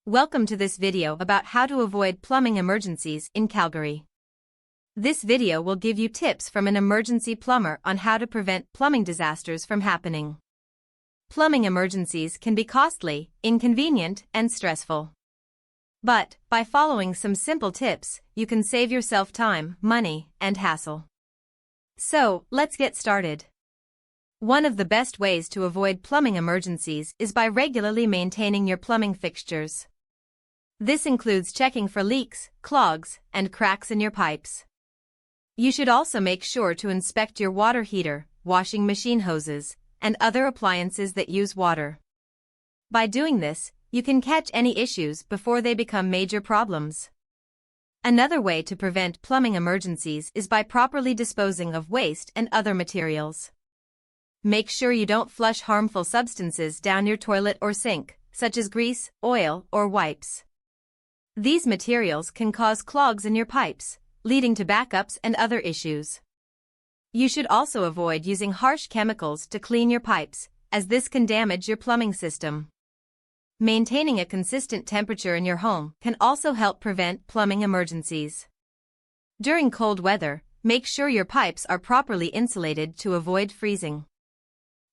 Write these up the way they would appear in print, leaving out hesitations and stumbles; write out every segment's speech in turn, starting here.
Welcome to this video about how to avoid plumbing emergencies in Calgary. This video will give you tips from an emergency plumber on how to prevent plumbing disasters from happening. Plumbing emergencies can be costly, inconvenient, and stressful. But, by following some simple tips, you can save yourself time, money, and hassle. So, let's get started. One of the best ways to avoid plumbing emergencies is by regularly maintaining your plumbing fixtures. This includes checking for leaks, clogs, and cracks in your pipes. You should also make sure to inspect your water heater, washing machine hoses, and other appliances that use water. By doing this, you can catch any issues before they become major problems. Another way to prevent plumbing emergencies is by properly disposing of waste and other materials. Make sure you don't flush harmful substances down your toilet or sink, such as grease, oil, or wipes. These materials can cause clogs in your pipes, leading to backups and other issues. You should also avoid using harsh chemicals to clean your pipes, as this can damage your plumbing system. Maintaining a consistent temperature in your home can also help prevent plumbing emergencies. During cold weather, make sure your pipes are properly insulated to avoid freezing.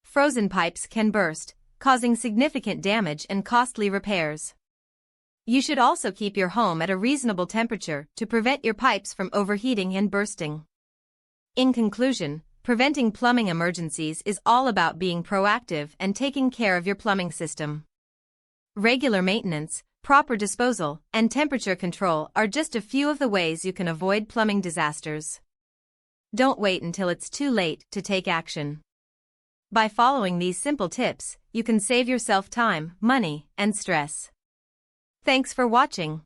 Frozen pipes can burst, causing significant damage and costly repairs. You should also keep your home at a reasonable temperature to prevent your pipes from overheating and bursting. In conclusion, preventing plumbing emergencies is all about being proactive and taking care of your plumbing system. Regular maintenance, proper disposal, and temperature control are just a few of the ways you can avoid plumbing disasters. Don't wait until it's too late to take action. By following these simple tips, you can save yourself time, money, and stress. Thanks for watching.